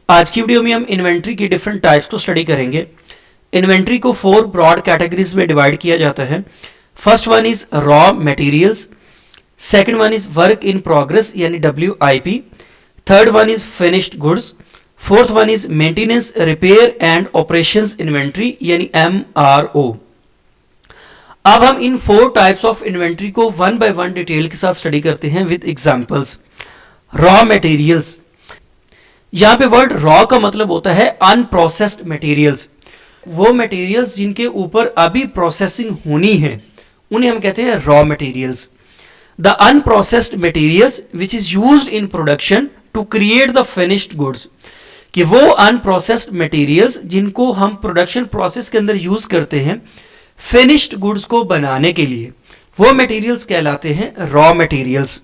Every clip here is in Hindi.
आज की वीडियो में हम इन्वेंट्री की डिफरेंट टाइप्स को स्टडी करेंगे। इन्वेंट्री को 4 ब्रॉड कैटेगरीज में डिवाइड किया जाता है। First one is raw materials, second one is work in progress यानी WIP, third one is finished goods, fourth one is maintenance repair and operations inventory यानी MRO। अब हम इन 4 टाइप्स ऑफ इन्वेंट्री को वन बाय वन डिटेल के साथ स्टडी करते हैं विद एग्जांपल्स। रॉ मटेरियल्स, यहां पे वर्ड रॉ का मतलब होता है अनप्रोसेस्ड मटेरियल्स। वो मटेरियल्स जिनके ऊपर अभी प्रोसेसिंग होनी है उन्हें हम कहते हैं raw materials. The unprocessed materials which is used in production to create the finished goods, कि वो अनप्रोसेस्ड मटेरियल्स जिनको हम प्रोडक्शन प्रोसेस के अंदर यूज करते हैं फिनिश्ड गुड्स को बनाने के लिए, वो मटेरियल्स कहलाते हैं रॉ मटेरियल्स।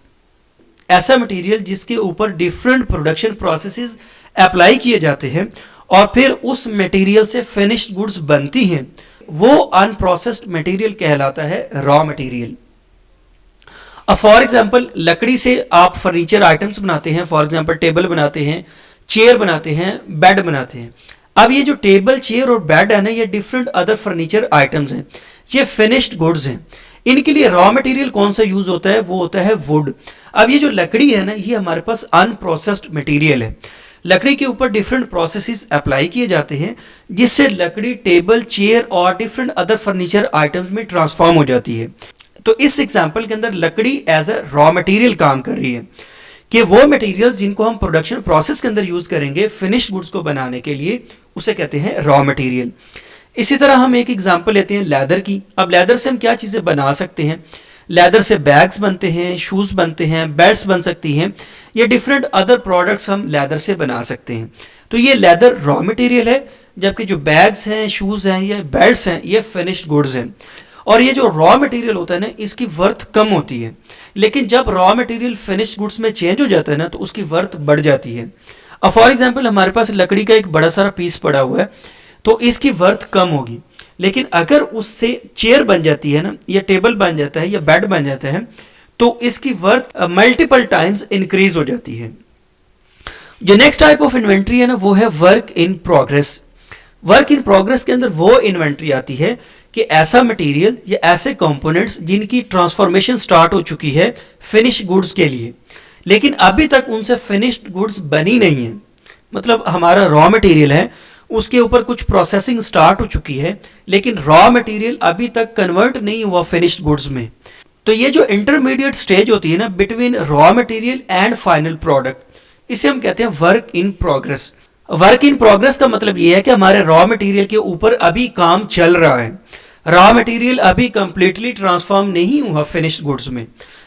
ऐसा मटेरियल जिसके ऊपर डिफरेंट प्रोडक्शन प्रोसेसेस अप्लाई किए जाते हैं और फिर उस मटेरियल से फिनिश्ड गुड्स बनती हैं, वो अनप्रोसेस्ड मटेरियल कहलाता है रॉ मटेरियल। अब फॉर एग्जांपल लकड़ी से आप फर्नीचर आइटम्स बनाते हैं, फॉर एग्जांपल टेबल बनाते हैं, चेयर बनाते हैं, बेड बनाते हैं। अब ये जो टेबल, चेयर और बेड है ना, ये डिफरेंट अदर फर्नीचर आइटम्स हैं, ये फिनिश्ड गुड्स हैं। इनके लिए रॉ मटेरियल कौन सा यूज होता है? वो होता है वुड। अब ये जो लकड़ी है ना, ये हमारे पास अनप्रोसेस्ड मटेरियल है। लकड़ी के ऊपर डिफरेंट प्रोसेसेस अप्लाई किए जाते हैं जिससे लकड़ी टेबल, चेयर और डिफरेंट अदर फर्नीचर आइटम्स में ट्रांसफॉर्म हो जाती है। तो इस एग्जांपल के अंदर लकड़ी एज अ रॉ मटेरियल काम कर रही है कि वो मटेरियल्स जिनको हम प्रोडक्शन प्रोसेस के अंदर यूज करेंगे फिनिश्ड गुड्स को बनाने के लिए, उसे कहते हैं रॉ मटेरियल। इसी तरह हम एक एग्जांपल लेते हैं लेदर की। अब लेदर से हम क्या चीज़ें बना सकते हैं? लेदर से बैग्स बनते हैं, शूज़ बनते हैं, बेल्ट्स बन सकती हैं, ये डिफरेंट अदर प्रोडक्ट्स हम लेदर से बना सकते हैं। तो ये लेदर रॉ मटेरियल है, जबकि जो बैग्स हैं, शूज़ हैं, ये बेल्ट्स हैं, ये फिनिश्ड गुड्स हैं। और ये जो रॉ मटेरियल होता है ना, इसकी वर्थ कम होती है, लेकिन जब रॉ मटेरियल फिनिश्ड गुड्स में चेंज हो जाता है ना, तो उसकी वर्थ बढ़ जाती है। अब फॉर एग्जाम्पल हमारे पास लकड़ी का एक बड़ा सारा पीस पड़ा हुआ है, तो इसकी वर्थ कम होगी, लेकिन अगर उससे चेयर बन जाती है ना, या टेबल बन जाता है, या बेड बन जाता है, तो इसकी वर्थ मल्टीपल टाइम्स इंक्रीज हो जाती है। जो नेक्स्ट टाइप ऑफ इन्वेंट्री है ना, वो है work in progress. Work in progress के अंदर वो इन्वेंट्री आती है कि ऐसा मटेरियल या ऐसे कंपोनेंट्स जिनकी ट्रांसफॉर्मेशन स्टार्ट हो चुकी है फिनिश गुड्स के लिए, लेकिन अभी तक उनसे फिनिश्ड गुड्स बनी नहीं है। मतलब हमारा रॉ मटेरियल है, उसके ऊपर कुछ प्रोसेसिंग स्टार्ट हो चुकी है, लेकिन रॉ मटेरियल अभी तक कन्वर्ट नहीं हुआ फिनिश्ड गुड्स में। तो ये जो इंटरमीडिएट स्टेज होती है ना between raw material and final product, इसे हम कहते हैं work in progress. Work in progress का मतलब ये है कि हमारे रॉ मटेरियल के ऊपर अभी काम चल रहा है, रॉ मटेरियल अभी कंप्लीटली ट्रांसफॉर्म नहीं हुआ फिनिश्ड गुड्स में।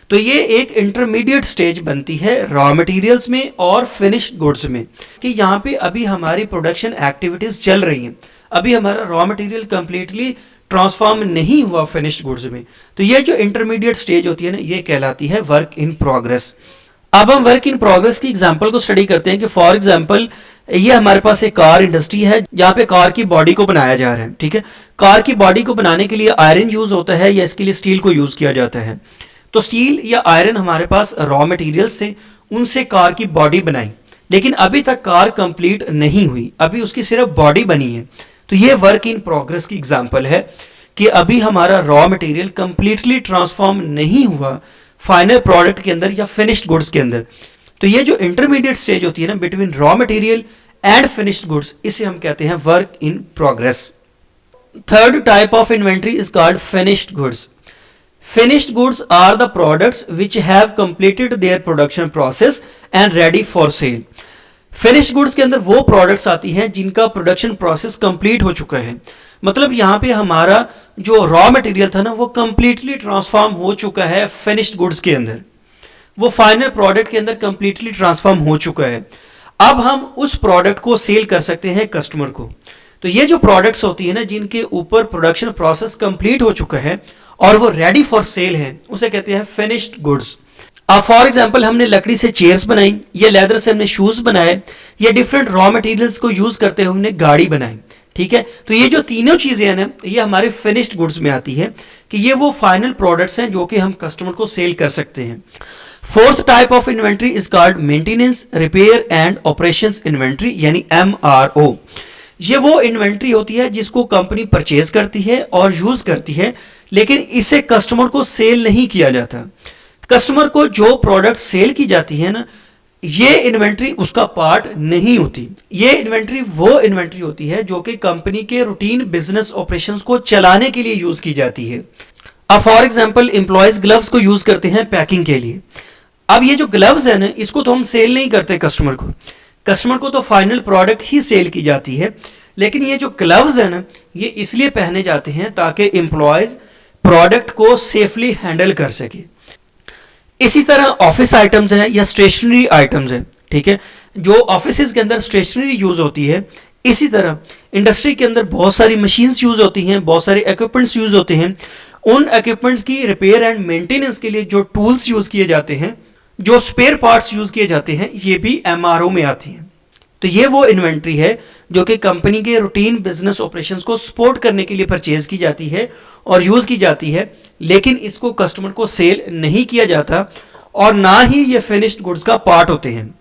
तो ये एक इंटरमीडिएट स्टेज बनती है रॉ मटेरियल्स में और फिनिश्ड गुड्स में, कि यहाँ पे अभी हमारी प्रोडक्शन एक्टिविटीज चल रही हैं, अभी हमारा रॉ मटेरियल कंप्लीटली ट्रांसफॉर्म नहीं हुआ फिनिश्ड गुड्स में। तो ये जो इंटरमीडिएट स्टेज होती है ना, ये कहलाती है वर्क इन प्रोग्रेस। अब हम वर्क इन प्रोग्रेस की एग्जांपल को स्टडी करते हैं कि फॉर एग्जांपल ये हमारे पास एक कार इंडस्ट्री है जहाँ पे कार की बॉडी को बनाया जा रहा है। ठीक है, कार की बॉडी को बनाने के लिए आयरन यूज होता है या इसके लिए स्टील को यूज किया जाता है। तो स्टील या आयरन हमारे पास रॉ मटेरियल्स थे, उनसे कार की बॉडी बनाई, लेकिन अभी तक कार कंप्लीट नहीं हुई, अभी उसकी सिर्फ बॉडी बनी है। तो ये वर्क इन प्रोग्रेस की एग्जांपल है कि अभी हमारा रॉ मटेरियल कंप्लीटली ट्रांसफॉर्म नहीं हुआ फाइनल प्रोडक्ट के अंदर या फिनिश्ड गुड्स के अंदर। तो ये जो इंटरमीडिएट स्टेज होती है ना between raw material and finished goods, इसे हम कहते हैं work in progress. Third type of inventory is called finished goods. Finished goods are the products which have completed their production process and ready for sale. Finished goods के अंदर वो products आती हैं जिनका production process complete हो चुका है। मतलब यहाँ पे हमारा जो raw material था ना, वो completely transform हो चुका है finished goods के अंदर, वो final product के अंदर completely transform हो चुका है। अब हम उस product को सेल कर सकते हैं कस्टमर को। तो ये जो प्रोडक्ट्स होती है ना जिनके ऊपर प्रोडक्शन प्रोसेस कंप्लीट हो चुका है और वो रेडी फॉर सेल है, उसे कहते हैं फिनिश्ड गुड्स। अब फॉर एग्जांपल हमने लकड़ी से चेयर्स बनाई, या लेदर से हमने शूज बनाए, या डिफरेंट रॉ मटेरियल्स को यूज करते हुए हमने गाड़ी बनाई। ठीक है, तो ये जो तीनों चीजें हैं ना, ये हमारे फिनिश्ड गुड्स में आती है कि ये वो फाइनल प्रोडक्ट्स हैं जो कि हम कस्टमर को सेल कर सकते हैं। Fourth type of inventory is called maintenance, repair and operations inventory यानी MRO। ये वो इन्वेंट्री होती है जिसको कंपनी परचेज करती है और यूज करती है, लेकिन इसे कस्टमर को सेल नहीं किया जाता। कस्टमर को जो प्रोडक्ट सेल की जाती है ना, ये इन्वेंट्री उसका पार्ट नहीं होती। ये इन्वेंट्री वो इन्वेंट्री होती है जो कि कंपनी के रूटीन बिजनेस ऑपरेशंस को चलाने के लिए यूज की जाती है। अब फॉर एग्जांपल एम्प्लॉयज ग्लव्स को यूज करते हैं पैकिंग के लिए। अब ये जो ग्लव्स है ना, इसको तो हम सेल नहीं करते कस्टमर को, कस्टमर को तो फाइनल प्रोडक्ट ही सेल की जाती है। लेकिन ये जो ग्लव्स है ना, ये इसलिए पहने जाते हैं ताकि एम्प्लॉयज प्रोडक्ट को सेफली हैंडल कर सके। इसी तरह ऑफिस आइटम्स हैं या स्टेशनरी आइटम्स हैं, ठीक है, जो ऑफिस के अंदर स्टेशनरी यूज होती है। इसी तरह इंडस्ट्री के अंदर बहुत सारी मशीन्स यूज होती हैं, बहुत सारे इक्विपमेंट्स यूज होते हैं। उन इक्विपमेंट्स की रिपेयर एंड मेंटेनेंस के लिए जो टूल्स यूज किए जाते हैं, जो स्पेयर पार्ट्स यूज किए जाते हैं, ये भी MRO में आती हैं। तो ये वो इन्वेंट्री है जो कि कंपनी के रूटीन बिजनेस ऑपरेशंस को सपोर्ट करने के लिए परचेज की जाती है और यूज की जाती है, लेकिन इसको कस्टमर को सेल नहीं किया जाता और ना ही ये फिनिश्ड गुड्स का पार्ट होते हैं।